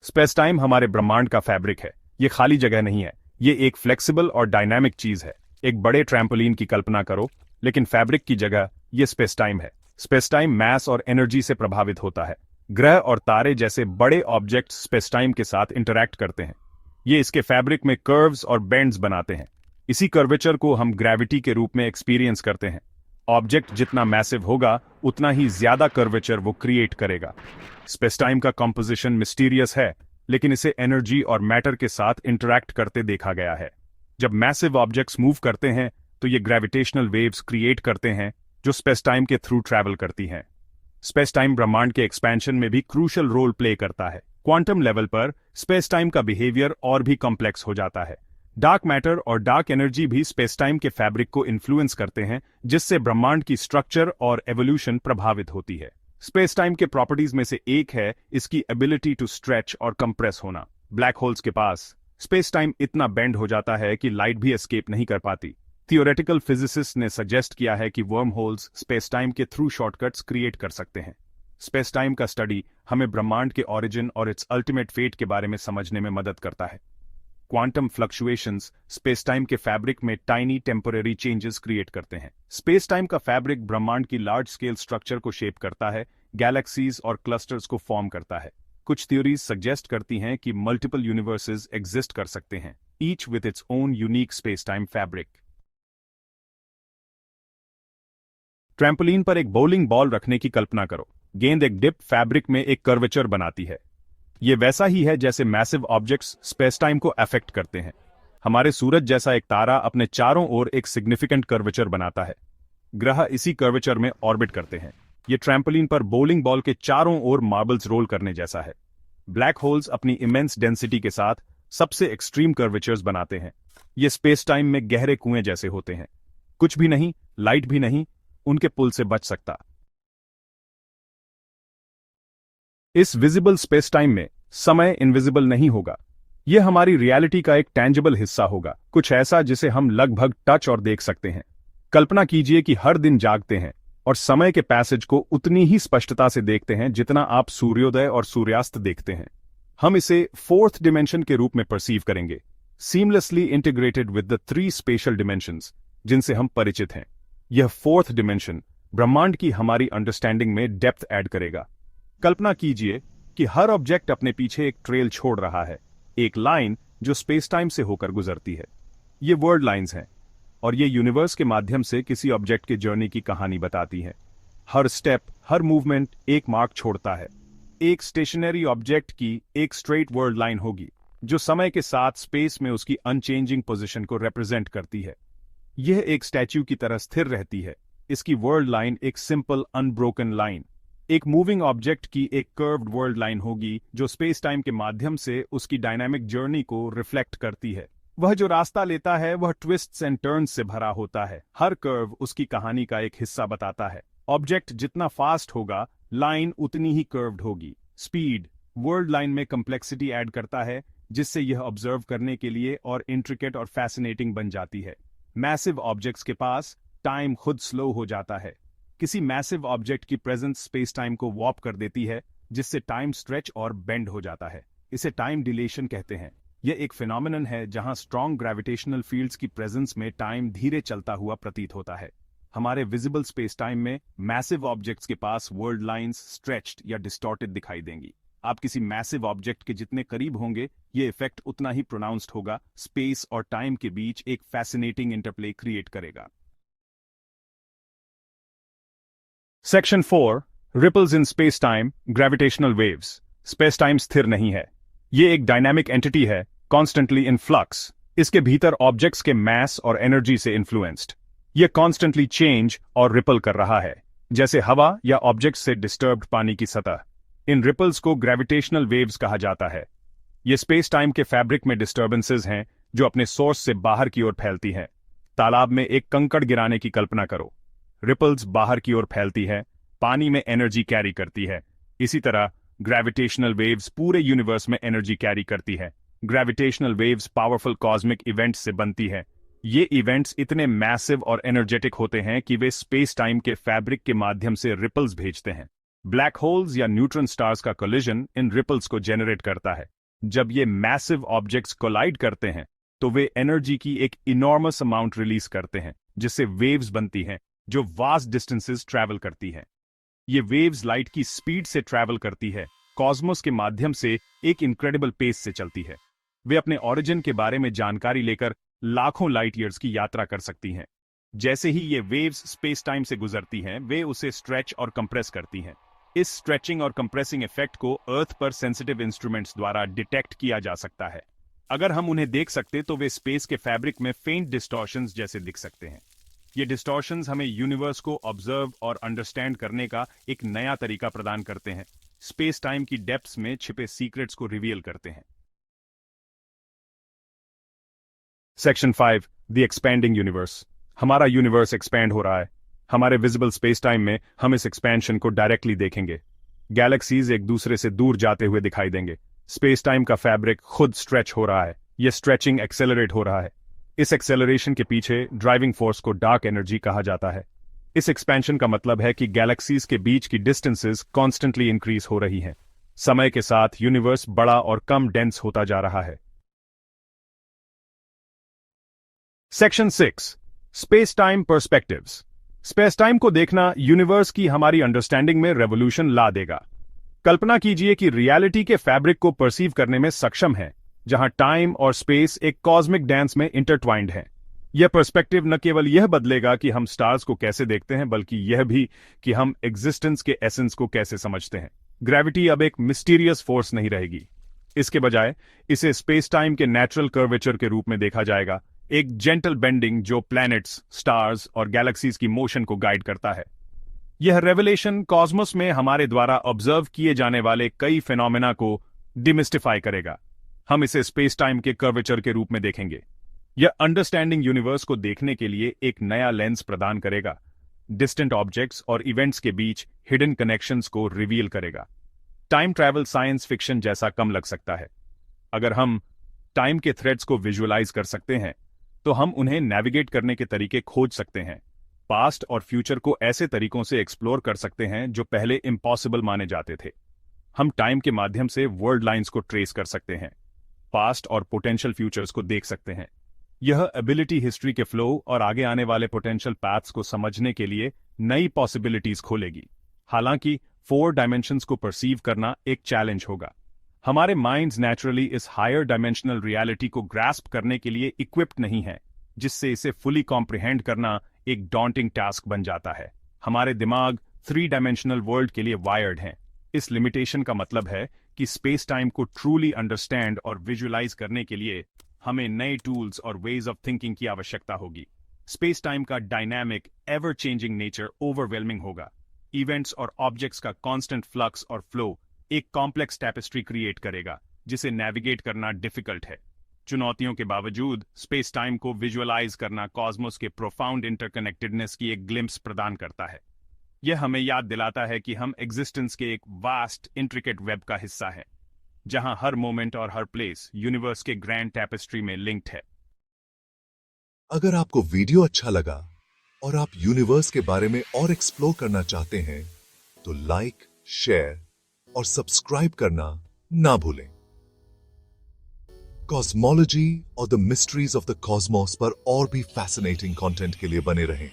Space time हमारे ब्रह्मांड का फैब्रिक है। ये खाली जगह नहीं है, ये एक फ्लेक्सिबल और डायनामिक चीज है। एक बड़े ट्रैम्पोलिन की कल्पना करो, लेकिन फैब्रिक की जगह ये स्पेस टाइम है। स्पेस टाइम मैस और एनर्जी से प्रभावित होता है। ग्रह और तारे जैसे बड़े ऑब्जेक्ट स्पेस टाइम के साथ इंटरैक्ट करते हैं। ये इसके फैब्रिक में कर्व्स और बेंड्स बनाते हैं। इसी कर्वेचर को हम ग्रेविटी के रूप में एक्सपीरियंस करते हैं। ऑब्जेक्ट जितना मैसिव होगा, उतना ही ज्यादा कर्वेचर वो क्रिएट करेगा। स्पेस टाइम का कंपोजिशन मिस्टीरियस है, लेकिन इसे एनर्जी और मैटर के साथ इंटरैक्ट करते देखा गया है। जब मैसिव ऑब्जेक्ट्स मूव करते हैं, तो ये ग्रेविटेशनल वेव्स क्रिएट करते हैं, जो स्पेस टाइम के थ्रू ट्रैवल करती हैं। स्पेस टाइम ब्रह्मांड के एक्सपेंशन में भी क्रूशल रोल प्ले करता है। क्वांटम लेवल पर स्पेस टाइम का बिहेवियर और भी कॉम्प्लेक्स हो जाता है। डार्क मैटर और डार्क एनर्जी भी स्पेस टाइम के फैब्रिक को इन्फ्लुएंस करते हैं, जिससे ब्रह्मांड की स्ट्रक्चर और एवोल्यूशन प्रभावित होती है। स्पेस टाइम के प्रॉपर्टीज में से एक है इसकी एबिलिटी टू स्ट्रेच और कंप्रेस होना। ब्लैक होल्स के पास स्पेस टाइम इतना बेंड हो जाता है कि लाइट भी एस्केप नहीं कर पाती। थियोरेटिकल फिजिसिस्ट ने सजेस्ट किया है कि वर्म होल्स स्पेस टाइम के थ्रू शॉर्टकट्स क्रिएट कर सकते हैं। स्पेस टाइम का स्टडी हमें ब्रह्मांड के ओरिजिन और इट्स अल्टीमेट फेट के बारे में समझने में मदद करता है। क्वांटम फ्लक्चुएशंस स्पेस टाइम के फैब्रिक में टाइनी टेम्पररी चेंजेस क्रिएट करते हैं। स्पेस टाइम का फैब्रिक ब्रह्मांड की लार्ज स्केल स्ट्रक्चर को शेप करता है, गैलेक्सीज और क्लस्टर्स को फॉर्म करता है। कुछ थ्योरीज सजेस्ट करती हैं कि मल्टीपल यूनिवर्सेस एग्जिस्ट कर सकते हैं, each with its own unique space time fabric. Trampoline पर एक बाउलिंग बॉल रखने की कल्पना करो। गेंद एक डिप फैब्रिक में एक कर्वेचर बनाती है। ये वैसा ही है जैसे मैसिव ऑब्जेक्ट्स स्पेस टाइम को अफेक्ट करते हैं। हमारे सूरज जैसा एक तारा अपने चारों ओर एक सिग्निफिकेंट कर्वेचर बनाता है। ग्रह इसी कर्वेचर में ऑर्बिट करते हैं। ये ट्रैम्पोलिन पर बोलिंग बॉल के चारों ओर मार्बल्स रोल करने जैसा है। ब्लैक होल्स अपनी इमेंस डेंसिटी के साथ सबसे एक्सट्रीम कर्वेचर्स बनाते हैं। ये स्पेस टाइम में गहरे कुएं जैसे होते हैं। कुछ भी नहीं, लाइट भी नहीं, उनके पुल से बच सकता। इस विजिबल स्पेस टाइम में समय इनविजिबल नहीं होगा। यह हमारी रियलिटी का एक टैंजिबल हिस्सा होगा, कुछ ऐसा जिसे हम लगभग टच और देख सकते हैं। कल्पना कीजिए कि हर दिन जागते हैं और समय के पैसेज को उतनी ही स्पष्टता से देखते हैं जितना आप सूर्योदय और सूर्यास्त देखते हैं। हम इसे फोर्थ डिमेंशन के रूप में परसीव करेंगे, seamlessly integrated with the 3 special dimensions जिनसे हम परिचित हैं। यह फोर्थ डिमेंशन ब्रह्मांड की हमारी अंडरस्टैंडिंग में डेप्थ ऐड करेगा। कल्पना कीजिए कि हर ऑब्जेक्ट अपने पीछे एक ट्रेल छोड़ रहा है, एक लाइन जो स्पेस टाइम से होकर गुजरती है। ये वर्ल्ड लाइंस हैं, और ये यूनिवर्स के माध्यम से किसी ऑब्जेक्ट के जर्नी की कहानी बताती है। हर स्टेप, हर मूवमेंट एक मार्क छोड़ता है। एक स्टेशनरी ऑब्जेक्ट की एक स्ट्रेट वर्ल्ड लाइन होगी, जो समय के साथ स्पेस में उसकी अनचेंजिंग पोजीशन को रिप्रेजेंट करती है। यह एक स्टैच्यू की तरह स्थिर रहती है। इसकी वर्ल्ड लाइन एक सिंपल अनब्रोकन लाइन। एक मूविंग ऑब्जेक्ट की एक कर्व्ड वर्ल्ड लाइन होगी, जो स्पेस टाइम के माध्यम से उसकी डायनामिक जर्नी को रिफ्लेक्ट करती है। वह जो रास्ता लेता है वह ट्विस्ट्स एंड टर्न्स से भरा होता है। हर कर्व उसकी कहानी का एक हिस्सा बताता है। ऑब्जेक्ट जितना फास्ट होगा, लाइन उतनी ही कर्व्ड होगी। स्पीड वर्ल्ड लाइन में कंप्लेक्सिटी ऐड करता है, जिससे यह ऑब्जर्व करने के लिए और इंट्रिकेट और फैसिनेटिंग बन जाती है। मैसिव ऑब्जेक्ट्स के पास टाइम खुद स्लो हो जाता है। किसी मैसिव ऑब्जेक्ट की प्रेजेंस स्पेस टाइम को वॉर्प कर देती है, जिससे टाइम स्ट्रेच और बेंड हो जाता है। इसे टाइम डिलेशन कहते हैं। यह एक फिनोमिनन है जहां स्ट्रॉन्ग ग्रेविटेशनल फील्ड्स की प्रेजेंस में टाइम धीरे चलता हुआ प्रतीत होता है। हमारे विजिबल स्पेस टाइम में मैसिव ऑब्जेक्ट्स के पास वर्ल्ड लाइंस स्ट्रेच्ड या डिस्टॉर्टेड दिखाई देंगी। आप किसी मैसिव ऑब्जेक्ट के जितने करीब होंगे, ये इफेक्ट उतना ही प्रोनाउंस्ड होगा। स्पेस और टाइम के बीच एक फैसिनेटिंग इंटरप्ले क्रिएट करेगा। Section 4 ripples in space time gravitational waves. Space time स्थिर नहीं है। ये एक डायनामिक एंटिटी है, कॉन्स्टेंटली इन फ्लक्स। इसके भीतर ऑब्जेक्ट्स के मास और एनर्जी से इन्फ्लुएंस्ड। ये कॉन्स्टेंटली चेंज और रिपल कर रहा है, जैसे हवा या ऑब्जेक्ट्स से डिस्टर्ब्ड पानी की सतह। इन रिपल्स को ग्रेविटेशनल वेव्स कहा जाता है। ये स्पेस टाइम के फैब्रिक में डिस्टर्बेंसेस हैं जो अपने सोर्स से बाहर की ओर फैलती हैं। तालाब में एक कंकड़ गिराने की कल्पना करो। रिपल्स बाहर की ओर फैलती है, पानी में एनर्जी कैरी करती है। इसी तरह ग्रेविटेशनल वेव्स पूरे यूनिवर्स में एनर्जी कैरी करती है। Gravitational waves powerful cosmic events से बनती है। ये इवेंट्स इतने मैसिव और एनर्जेटिक होते हैं कि वे स्पेस टाइम के फैब्रिक के माध्यम से रिपल्स भेजते हैं। ब्लैक होल्स या न्यूट्रॉन स्टार्स का कोलिजन इन रिपल्स को जेनरेट करता है। जब ये मैसिव ऑब्जेक्ट्स कोलाइड करते हैं तो वे एनर्जी की एक इनॉर्मस अमाउंट रिलीज करते हैं, जिससे वेव्स बनती हैं जो वास्ट डिस्टेंसेस ट्रैवल करती हैं। ये वेव्स लाइट की स्पीड से ट्रैवल करती है, कॉस्मोस के माध्यम से एक इनक्रेडिबल पेस से चलती है। वे अपने ओरिजिन के बारे में जानकारी लेकर लाखों लाइट ईयर्स की यात्रा कर सकती हैं। जैसे ही ये वेव्स स्पेस टाइम से गुजरती हैं, वे उसे स्ट्रेच और कंप्रेस करती हैं। इस स्ट्रेचिंग और कंप्रेसिंग इफेक्ट को अर्थ पर सेंसिटिव इंस्ट्रूमेंट्स द्वारा डिटेक्ट किया जा सकता है। अगर हम उन्हें देख सकते तो वे स्पेस के फैब्रिक में फेंट डिस्टॉर्शंस जैसे दिख सकते हैं। ये डिस्टॉर्शंस हमें यूनिवर्स को ऑब्जर्व और अंडरस्टैंड करने का एक नया तरीका प्रदान करते हैं, स्पेस टाइम की डेप्थ्स में छिपे सीक्रेट्स को रिवील करते हैं। Section 5, the expanding universe. हमारा यूनिवर्स एक्सपैंड हो रहा है। हमारे विजिबल स्पेस टाइम में हम इस एक्सपेंशन को डायरेक्टली देखेंगे। गैलेक्सीज एक दूसरे से दूर जाते हुए दिखाई देंगे। स्पेस टाइम का फैब्रिक खुद स्ट्रेच हो रहा है। यह स्ट्रेचिंग एक्सेलरेट हो रहा है। इस एक्सेलरेशन के पीछे ड्राइविंग फोर्स को डार्क एनर्जी कहा जाता है। इस एक्सपेंशन का मतलब है कि गैलेक्सीज के बीच की डिस्टेंसेस कॉन्स्टेंटली इंक्रीज हो रही हैं। समय के साथ यूनिवर्स बड़ा और कम डेंस होता जा रहा है। Section 6, space time perspectives. Space time को देखना यूनिवर्स की हमारी अंडरस्टैंडिंग में रेवोल्यूशन ला देगा। कल्पना कीजिए कि रियलिटी के फैब्रिक को परसीव करने में सक्षम है, जहां टाइम और स्पेस एक कॉस्मिक डांस में इंटरट्वाइंड है। यह पर्सपेक्टिव न केवल यह बदलेगा कि हम स्टार्स को कैसे देखते हैं, बल्कि यह भी कि हम एग्जिस्टेंस के एसेंस को कैसे समझते हैं। ग्रेविटी अब एक मिस्टीरियस फोर्स नहीं रहेगी। इसके बजाय इसे स्पेस टाइम के नेचुरल कर्वेचर के रूप में देखा जाएगा, एक जेंटल बेंडिंग जो प्लैनेट्स, स्टार्स और गैलेक्सीज की मोशन को गाइड करता है। यह रेवलेशन कॉस्मोस में हमारे द्वारा ऑब्जर्व किए जाने वाले कई फिनोमेना को डिमिस्टिफाई करेगा। हम इसे स्पेस टाइम के कर्वेचर के रूप में देखेंगे। यह अंडरस्टैंडिंग यूनिवर्स को देखने के लिए एक नया लेंस प्रदान करेगा, डिस्टेंट ऑब्जेक्ट्स और इवेंट्स के बीच हिडन कनेक्शंस को रिवील करेगा। टाइम ट्रैवल साइंस फिक्शन जैसा कम लग सकता है। अगर हम टाइम के थ्रेड्स को विजुअलाइज कर सकते हैं तो हम उन्हें नेविगेट करने के तरीके खोज सकते हैं। पास्ट और फ्यूचर को ऐसे तरीकों से एक्सप्लोर कर सकते हैं जो पहले इम्पॉसिबल माने जाते थे। हम टाइम के माध्यम से वर्ल्ड लाइंस को ट्रेस कर सकते हैं, पास्ट और पोटेंशियल फ्यूचर्स को देख सकते हैं। यह एबिलिटी हिस्ट्री के फ्लो और आगे आने वाले पोटेंशियल पैथ्स को समझने के लिए नई पॉसिबिलिटीज खोलेगी। हालांकि 4 डायमेंशंस को परसीव करना एक चैलेंज होगा। हमारे माइंड्स नेचुरली इस हायर डायमेंशनल रियलिटी को ग्रास्प करने के लिए इक्विप्ड नहीं है, जिससे इसे फुली कॉम्प्रिहेंड करना एक डॉन्टिंग टास्क बन जाता है। हमारे दिमाग 3 डायमेंशनल वर्ल्ड के लिए वायर्ड हैं। इस लिमिटेशन का मतलब है कि स्पेस टाइम को ट्रूली अंडरस्टैंड और विजुअलाइज करने के लिए हमें नए टूल्स और वेज ऑफ थिंकिंग की आवश्यकता होगी। स्पेस टाइम का dynamic, ever changing nature overwhelming होगा। इवेंट्स और ऑब्जेक्ट्स का कांस्टेंट फ्लक्स और फ्लो एक कॉम्प्लेक्स टैपेस्ट्री क्रिएट करेगा, जिसे नेविगेट करना डिफिकल्ट है। चुनौतियों के बावजूद स्पेस टाइम को विजुअलाइज करना कॉस्मोस के प्रोफाउंड इंटरकनेक्टेडनेस की एक ग्लिम्स प्रदान करता है। यह हमें याद दिलाता है कि हम एग्जिस्टेंस के एक वास्ट इंट्रिकेट वेब का हिस्सा है, जहां हर मोमेंट और हर प्लेस यूनिवर्स के ग्रैंड टैपेस्ट्री में लिंक्ड है। अगर आपको वीडियो अच्छा लगा और आप यूनिवर्स के बारे में और एक्सप्लोर करना चाहते हैं तो लाइक, शेयर और सब्सक्राइब करना ना भूलें। कॉस्मोलॉजी और the mysteries of the Cosmos पर और भी फैसिनेटिंग कंटेंट के लिए बने रहें।